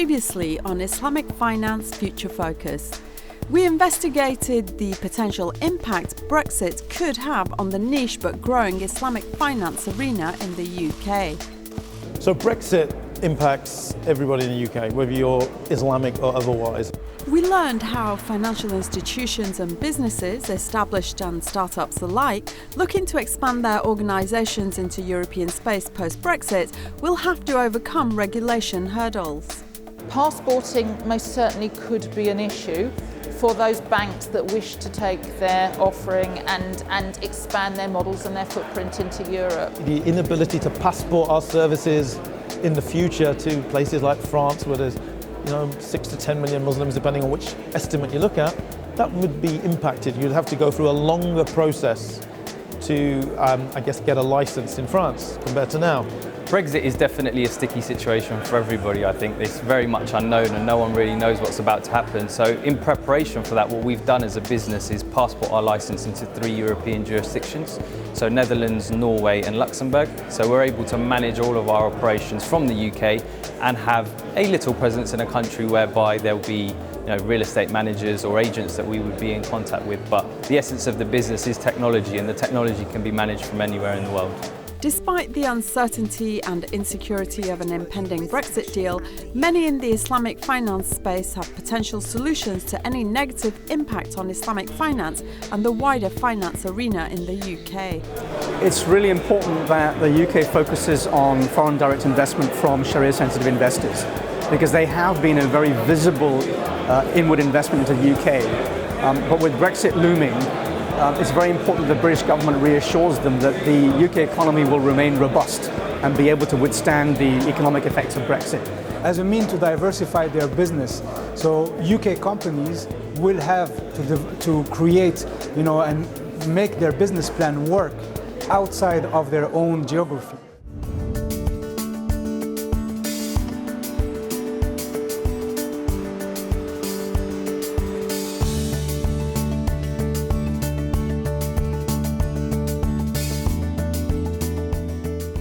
Previously on Islamic Finance Future Focus, we investigated the potential impact Brexit could have on the niche but growing Islamic finance arena in the UK. So Brexit impacts everybody in the UK, whether you're Islamic or otherwise. We learned how financial institutions and businesses, established and startups alike, looking to expand their organisations into European space post-Brexit, will have to overcome regulation hurdles. Passporting most certainly could be an issue for those banks that wish to take their offering and expand their models and their footprint into Europe. The inability to passport our services in the future to places like France, where there's 6 to 10 million Muslims, depending on which estimate you look at, that would be impacted. You'd have to go through a longer process to, get a license in France compared to now. Brexit is definitely a sticky situation for everybody. I think it's very much unknown and no one really knows what's about to happen. So in preparation for that, what we've done as a business is passport our license into 3 European jurisdictions. So Netherlands, Norway and Luxembourg. So we're able to manage all of our operations from the UK and have a little presence in a country whereby there'll be real estate managers or agents that we would be in contact with. But the essence of the business is technology, and the technology can be managed from anywhere in the world. Despite the uncertainty and insecurity of an impending Brexit deal, many in the Islamic finance space have potential solutions to any negative impact on Islamic finance and the wider finance arena in the UK. It's really important that the UK focuses on foreign direct investment from Sharia-sensitive investors, because they have been a very visible inward investment into the UK. But with Brexit looming, it's very important that the British government reassures them that the UK economy will remain robust and be able to withstand the economic effects of Brexit. As a means to diversify their business, so UK companies will have to create, and make their business plan work outside of their own geography.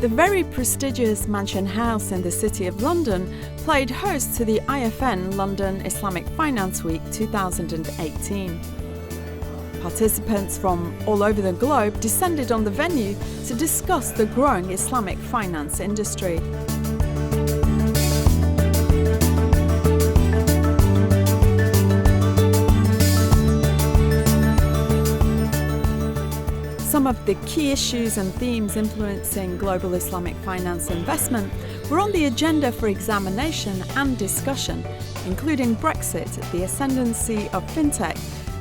The very prestigious Mansion House in the City of London played host to the IFN London Islamic Finance Week 2018. Participants from all over the globe descended on the venue to discuss the growing Islamic finance industry. Some of the key issues and themes influencing global Islamic finance investment were on the agenda for examination and discussion, including Brexit, the ascendancy of fintech,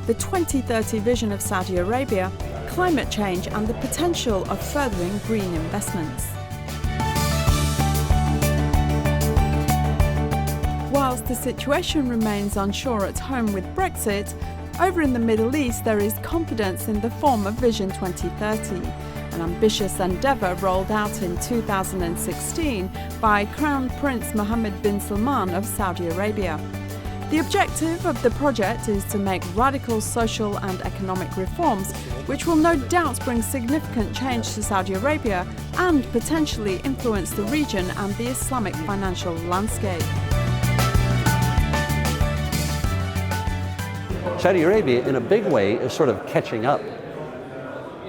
the 2030 vision of Saudi Arabia, climate change and the potential of furthering green investments. Whilst the situation remains unsure at home with Brexit, over in the Middle East, there is confidence in the form of Vision 2030, an ambitious endeavour rolled out in 2016 by Crown Prince Mohammed bin Salman of Saudi Arabia. The objective of the project is to make radical social and economic reforms, which will no doubt bring significant change to Saudi Arabia and potentially influence the region and the Islamic financial landscape. Saudi Arabia, in a big way, is sort of catching up.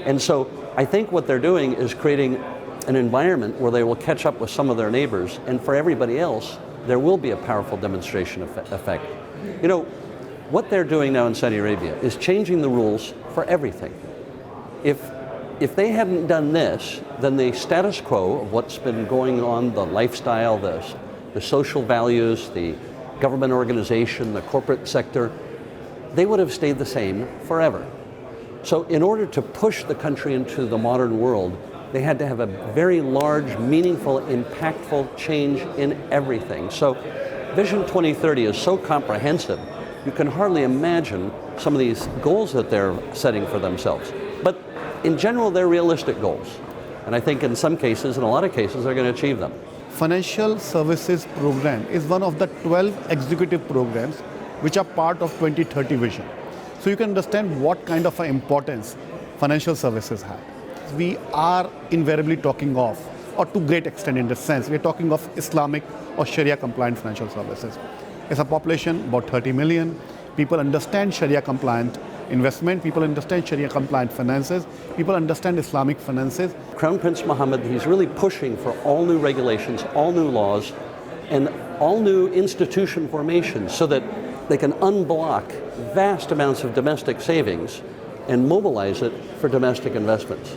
And so I think what they're doing is creating an environment where they will catch up with some of their neighbors, and for everybody else, there will be a powerful demonstration effect. What they're doing now in Saudi Arabia is changing the rules for everything. If they hadn't done this, then the status quo of what's been going on, the lifestyle, the social values, the government organization, the corporate sector, they would have stayed the same forever. So in order to push the country into the modern world, they had to have a very large, meaningful, impactful change in everything. So Vision 2030 is so comprehensive, you can hardly imagine some of these goals that they're setting for themselves. But in general, they're realistic goals. And I think in some cases, in a lot of cases, they're going to achieve them. Financial Services Program is one of the 12 executive programs which are part of 2030 vision. So you can understand what kind of importance financial services have. We are invariably talking of or to great extent in this sense. We're talking of Islamic or Sharia compliant financial services. It's a population about 30 million. People understand Sharia compliant investment, people understand Sharia compliant finances, people understand Islamic finances. Crown Prince Mohammed, he's really pushing for all new regulations, all new laws, and all new institution formation so that they can unblock vast amounts of domestic savings and mobilize it for domestic investments.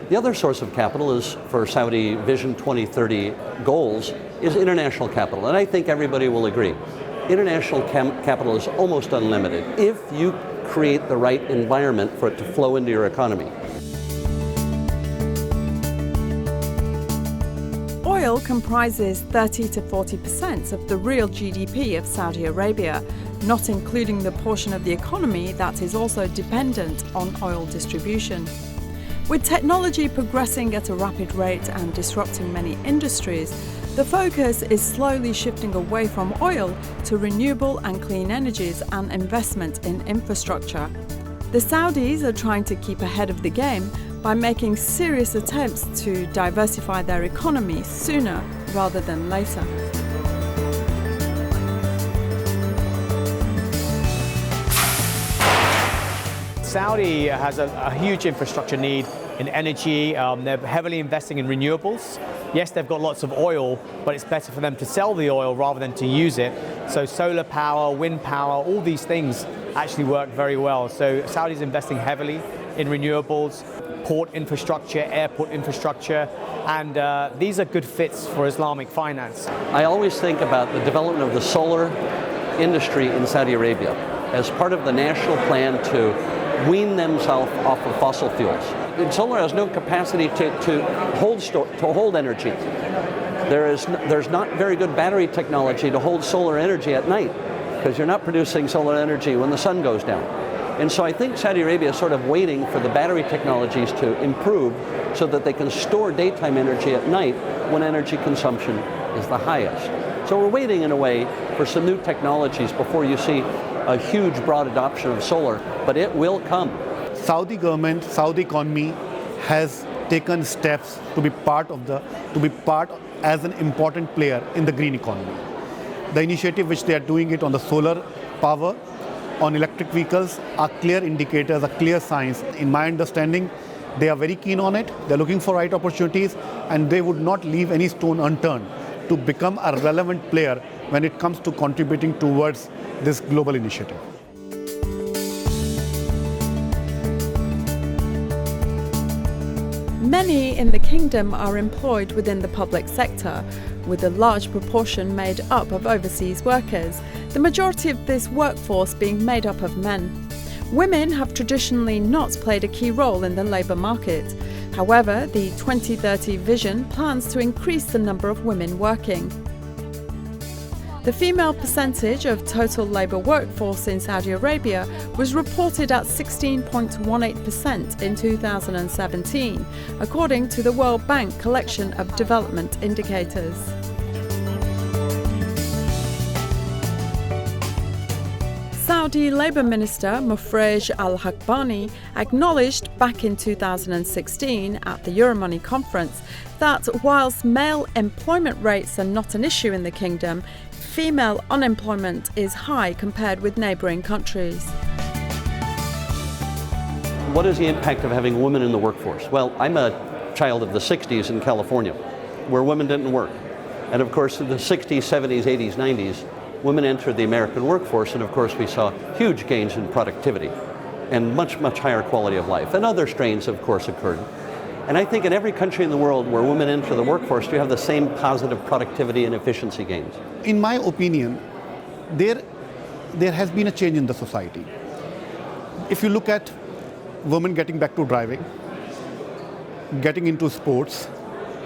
The other source of capital is, for Saudi Vision 2030 goals, is international capital. And I think everybody will agree. International capital is almost unlimited if you create the right environment for it to flow into your economy. Oil comprises 30 to 40% of the real GDP of Saudi Arabia, not including the portion of the economy that is also dependent on oil distribution. With technology progressing at a rapid rate and disrupting many industries, the focus is slowly shifting away from oil to renewable and clean energies and investment in infrastructure. The Saudis are trying to keep ahead of the game by making serious attempts to diversify their economy sooner rather than later. Saudi has a huge infrastructure need in energy. They're heavily investing in renewables. Yes, they've got lots of oil, but it's better for them to sell the oil rather than to use it. So solar power, wind power, all these things actually work very well. So Saudi's investing heavily in renewables, port infrastructure, airport infrastructure, and these are good fits for Islamic finance. I always think about the development of the solar industry in Saudi Arabia as part of the national plan to wean themselves off of fossil fuels. And solar has no capacity to hold energy. There's not very good battery technology to hold solar energy at night because you're not producing solar energy when the sun goes down. And so I think Saudi Arabia is sort of waiting for the battery technologies to improve so that they can store daytime energy at night when energy consumption is the highest. So we're waiting in a way for some new technologies before you see a huge broad adoption of solar, but it will come. Saudi government, Saudi economy has taken steps to be part as an important player in the green economy. The initiative which they are doing it on the solar power, on electric vehicles are clear indicators, are clear signs. In my understanding, they are very keen on it, they're looking for right opportunities, and they would not leave any stone unturned to become a relevant player when it comes to contributing towards this global initiative. Many in the kingdom are employed within the public sector, with a large proportion made up of overseas workers, the majority of this workforce being made up of men. Women have traditionally not played a key role in the labour market. However, the 2030 vision plans to increase the number of women working. The female percentage of total labour workforce in Saudi Arabia was reported at 16.18% in 2017, according to the World Bank collection of development indicators. Saudi Labour Minister Mufrej Al-Hakbani acknowledged back in 2016 at the Euromoney conference that whilst male employment rates are not an issue in the kingdom, female unemployment is high compared with neighbouring countries. What is the impact of having women in the workforce? Well, I'm a child of the 60s in California, where women didn't work. And of course, in the 60s, 70s, 80s, 90s, women entered the American workforce, and of course we saw huge gains in productivity and much, much higher quality of life. And other strains, of course, occurred. And I think in every country in the world where women enter the workforce, you have the same positive productivity and efficiency gains. In my opinion, there has been a change in the society. If you look at women getting back to driving, getting into sports,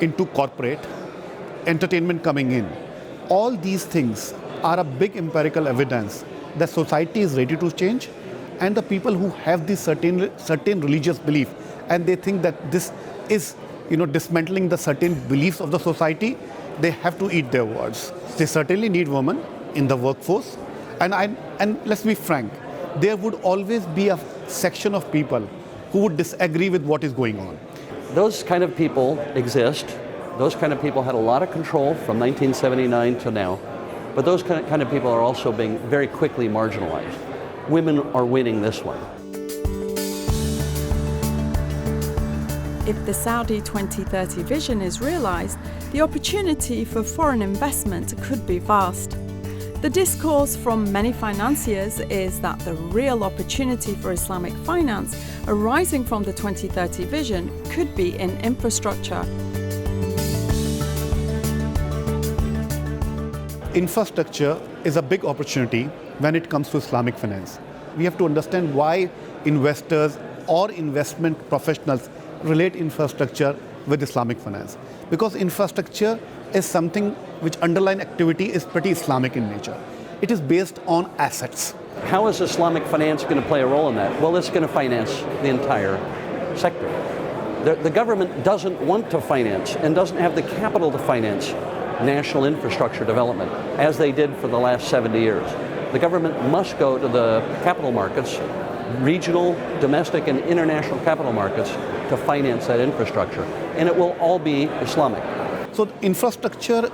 into corporate, entertainment coming in, all these things are a big empirical evidence that society is ready to change, and the people who have this certain religious belief and they think that this is dismantling the certain beliefs of the society, they have to eat their words. They certainly need women in the workforce, and let's be frank, there would always be a section of people who would disagree with what is going on. Those kind of people exist, Those kind of people had a lot of control from 1979 to now, but those kind of people are also being very quickly marginalized. Women are winning this one. If the Saudi 2030 vision is realized, the opportunity for foreign investment could be vast. The discourse from many financiers is that the real opportunity for Islamic finance arising from the 2030 vision could be in infrastructure. Infrastructure is a big opportunity when it comes to Islamic finance. We have to understand why investors or investment professionals relate infrastructure with Islamic finance. Because infrastructure is something which underlying activity is pretty Islamic in nature. It is based on assets. How is Islamic finance going to play a role in that? Well, it's going to finance the entire sector. The government doesn't want to finance and doesn't have the capital to finance national infrastructure development, as they did for the last 70 years. The government must go to the capital markets, regional, domestic, and international capital markets to finance that infrastructure, and it will all be Islamic. So infrastructure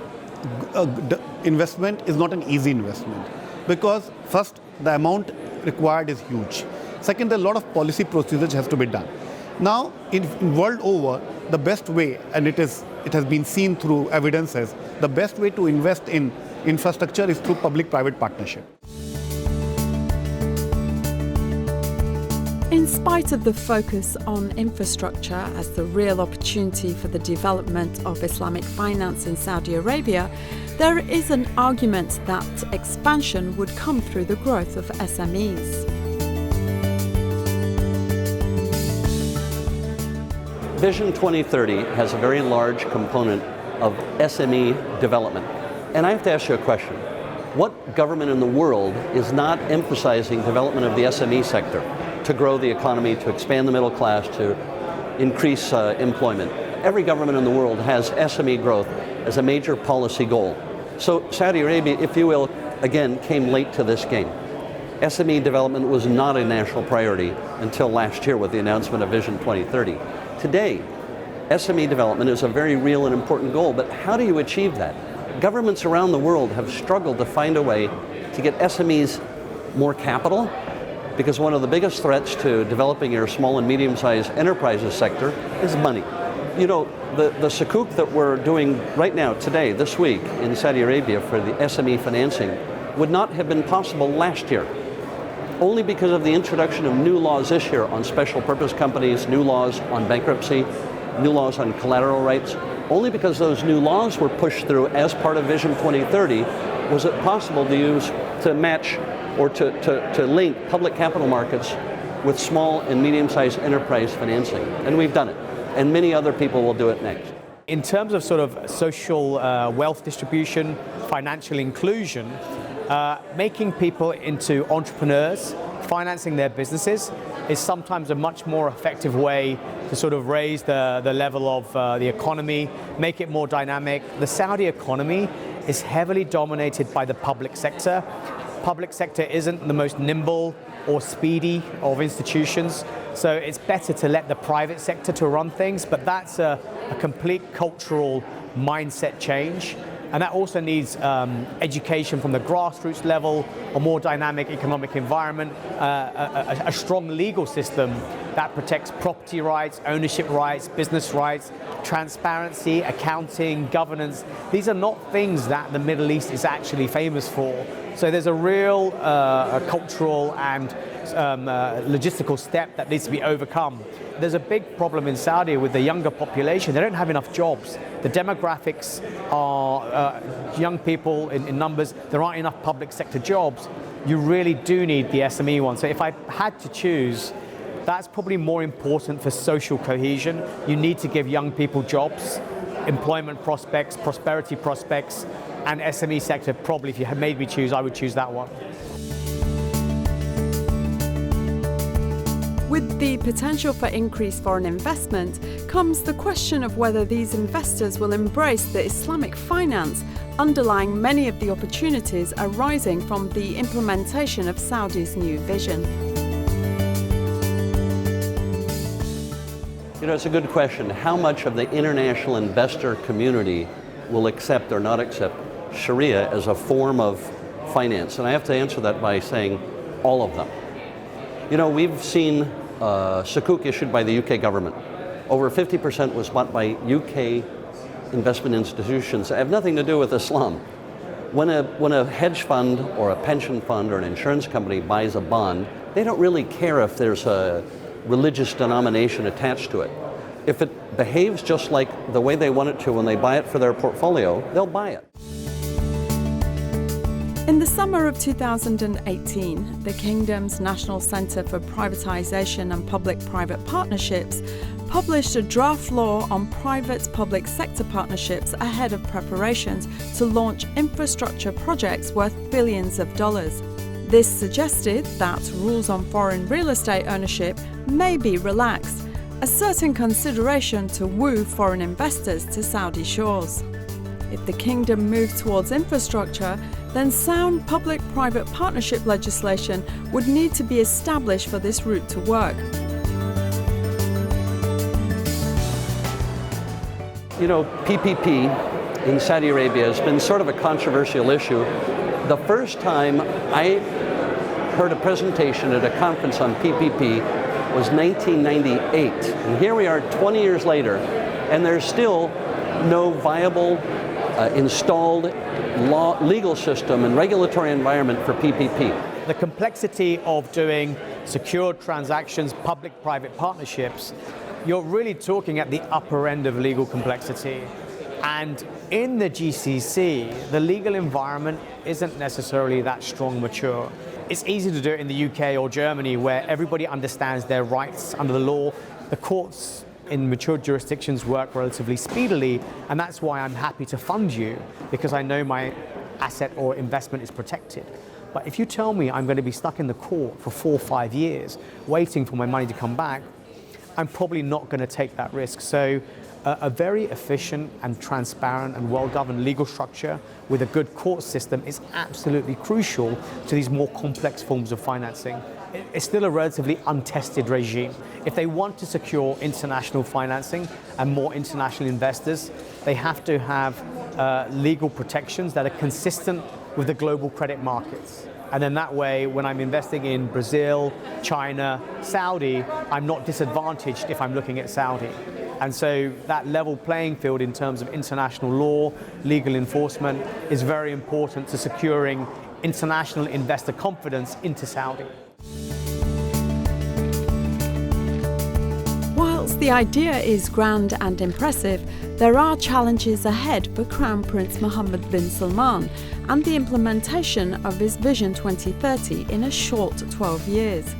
investment is not an easy investment because first, the amount required is huge. Second, a lot of policy procedures has to be done. Now, in world over, the best way, and it has been seen through evidences, the best way to invest in infrastructure is through public-private partnership. In spite of the focus on infrastructure as the real opportunity for the development of Islamic finance in Saudi Arabia, there is an argument that expansion would come through the growth of SMEs. Vision 2030 has a very large component of SME development. And I have to ask you a question. What government in the world is not emphasizing development of the SME sector to grow the economy, to expand the middle class, to increase employment? Every government in the world has SME growth as a major policy goal. So Saudi Arabia, if you will, again, came late to this game. SME development was not a national priority until last year with the announcement of Vision 2030. Today, SME development is a very real and important goal, but how do you achieve that? Governments around the world have struggled to find a way to get SMEs more capital, because one of the biggest threats to developing your small and medium-sized enterprises sector is money. You know, the sukuk that we're doing right now, today, this week, in Saudi Arabia for the SME financing would not have been possible last year, only because of the introduction of new laws this year on special purpose companies, new laws on bankruptcy, new laws on collateral rights. Only because those new laws were pushed through as part of Vision 2030 was it possible to match or to link public capital markets with small and medium-sized enterprise financing. And we've done it. And many other people will do it next. In terms of sort of social wealth distribution, financial inclusion, making people into entrepreneurs, financing their businesses is sometimes a much more effective way to sort of raise the level of the economy, make it more dynamic. The Saudi economy is heavily dominated by the public sector. Public sector isn't the most nimble or speedy of institutions, so it's better to let the private sector to run things, but that's a complete cultural mindset change. And that also needs education from the grassroots level, a more dynamic economic environment, a strong legal system that protects property rights, ownership rights, business rights, transparency, accounting, governance. These are not things that the Middle East is actually famous for. So there's a real cultural and logistical step that needs to be overcome. There's a big problem in Saudi with the younger population. They don't have enough jobs. The demographics are young people in numbers. There aren't enough public sector jobs. You really do need the SME one. So if I had to choose, that's probably more important for social cohesion. You need to give young people jobs, employment prospects, prosperity prospects, and SME sector, probably if you had made me choose, I would choose that one. With the potential for increased foreign investment comes the question of whether these investors will embrace the Islamic finance underlying many of the opportunities arising from the implementation of Saudi's new vision. You know, it's a good question. How much of the international investor community will accept or not accept Sharia as a form of finance? And I have to answer that by saying all of them. You know, we've seen Sukuk issued by the UK government. Over 50% was bought by UK investment institutions that have nothing to do with Islam. When a hedge fund or a pension fund or an insurance company buys a bond, they don't really care if there's a religious denomination attached to it. If it behaves just like the way they want it to when they buy it for their portfolio, they'll buy it. In the summer of 2018, the Kingdom's National Centre for Privatisation and Public-Private Partnerships published a draft law on private-public sector partnerships ahead of preparations to launch infrastructure projects worth billions of dollars. This suggested that rules on foreign real estate ownership may be relaxed, a certain consideration to woo foreign investors to Saudi shores. If the Kingdom moves towards infrastructure, then sound public-private partnership legislation would need to be established for this route to work. You know, PPP in Saudi Arabia has been sort of a controversial issue. The first time I heard a presentation at a conference on PPP was 1998. And here we are 20 years later, and there's still no viable installed legal system and regulatory environment for PPP. The complexity of doing secured transactions, public-private partnerships, you're really talking at the upper end of legal complexity. And in the GCC, the legal environment isn't necessarily that strong, mature. It's easy to do it in the UK or Germany, where everybody understands their rights under the law. The courts in mature jurisdictions work relatively speedily, and that's why I'm happy to fund you, because I know my asset or investment is protected. But if you tell me I'm going to be stuck in the court for 4 or 5 years, waiting for my money to come back, I'm probably not going to take that risk. So a very efficient and transparent and well-governed legal structure with a good court system is absolutely crucial to these more complex forms of financing. It's still a relatively untested regime. If they want to secure international financing and more international investors, they have to have legal protections that are consistent with the global credit markets. And then that way, when I'm investing in Brazil, China, Saudi, I'm not disadvantaged if I'm looking at Saudi. And so that level playing field in terms of international law, legal enforcement is very important to securing international investor confidence into Saudi. Whilst the idea is grand and impressive, there are challenges ahead for Crown Prince Mohammed bin Salman and the implementation of his Vision 2030 in a short 12 years.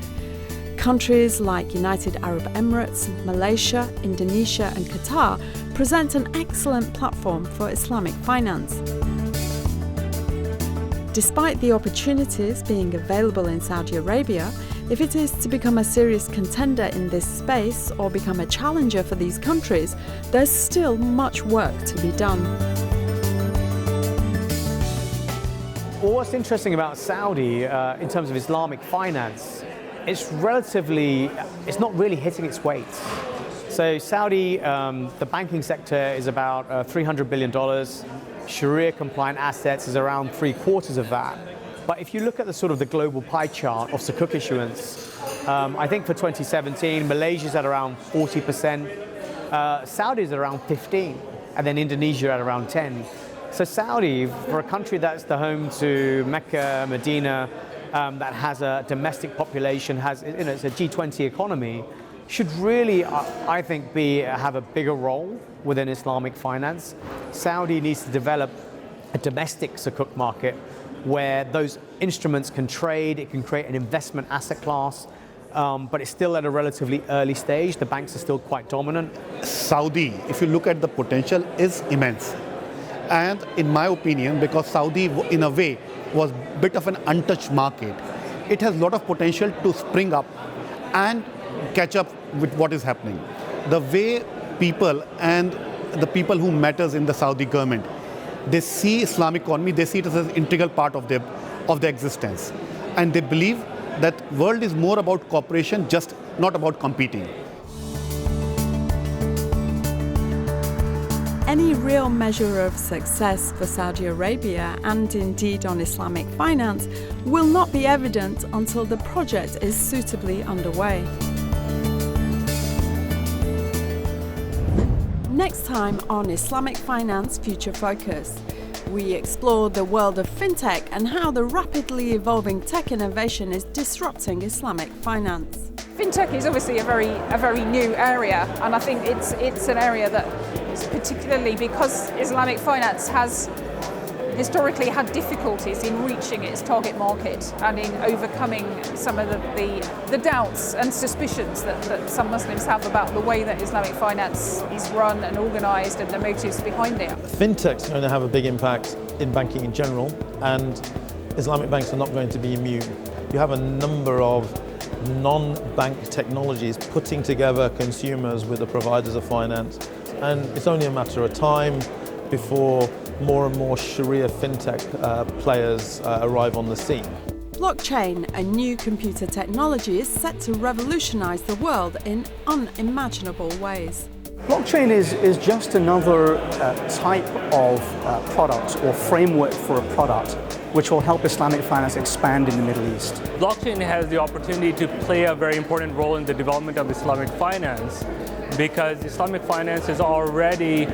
Countries like United Arab Emirates, Malaysia, Indonesia and Qatar present an excellent platform for Islamic finance. Despite the opportunities being available in Saudi Arabia, if it is to become a serious contender in this space or become a challenger for these countries, there's still much work to be done. Well, what's interesting about Saudi in terms of Islamic finance, it's not really hitting its weight. So Saudi, the banking sector is about $300 billion. Sharia compliant assets is around 3/4 of that. But if you look at the global pie chart of Sukuk issuance, I think for 2017, Malaysia's at around 40%, Saudi's at around 15%, and then Indonesia at around 10%. So Saudi, for a country that's the home to Mecca, Medina, that has a domestic population, it's a G20 economy, should really, I think, have a bigger role within Islamic finance. Saudi needs to develop a domestic Sukuk market where those instruments can trade, it can create an investment asset class, but it's still at a relatively early stage. The banks are still quite dominant. Saudi, if you look at the potential, is immense. And in my opinion, because Saudi, in a way, was a bit of an untouched market, it has a lot of potential to spring up and catch up with what is happening. The way people and the people who matters in the Saudi government, they see Islamic economy, they see it as an integral part of their existence. And they believe that world is more about cooperation, just not about competing. any real measure of success for Saudi Arabia and indeed on Islamic finance will not be evident until the project is suitably underway. Next time on Islamic Finance Future Focus, we explore the world of fintech and how the rapidly evolving tech innovation is disrupting Islamic finance. Fintech is obviously a very new area, and I think it's an area that is particularly because Islamic finance has historically had difficulties in reaching its target market and in overcoming some of the doubts and suspicions that some Muslims have about the way that Islamic finance is run and organised and the motives behind it. Fintech's going to have a big impact in banking in general, and Islamic banks are not going to be immune. You have a number of non-bank technologies putting together consumers with the providers of finance, and it's only a matter of time before more and more Sharia fintech players arrive on the scene. Blockchain, a new computer technology, is set to revolutionise the world in unimaginable ways. Blockchain is just another type of product or framework for a product which will help Islamic finance expand in the Middle East. Blockchain has the opportunity to play a very important role in the development of Islamic finance because Islamic finance is already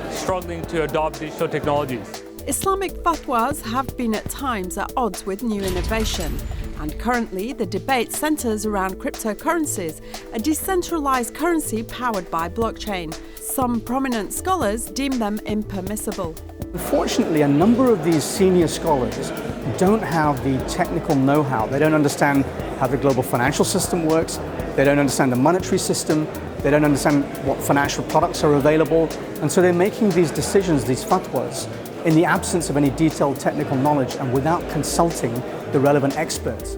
struggling to adopt digital technologies. Islamic fatwas have been at times at odds with new innovation, and currently the debate centres around cryptocurrencies, a decentralised currency powered by blockchain. Some prominent scholars deem them impermissible. Unfortunately, a number of these senior scholars don't have the technical know-how. They don't understand how the global financial system works, they don't understand the monetary system, they don't understand what financial products are available, and so they're making these decisions, these fatwas, in the absence of any detailed technical knowledge and without consulting the relevant experts.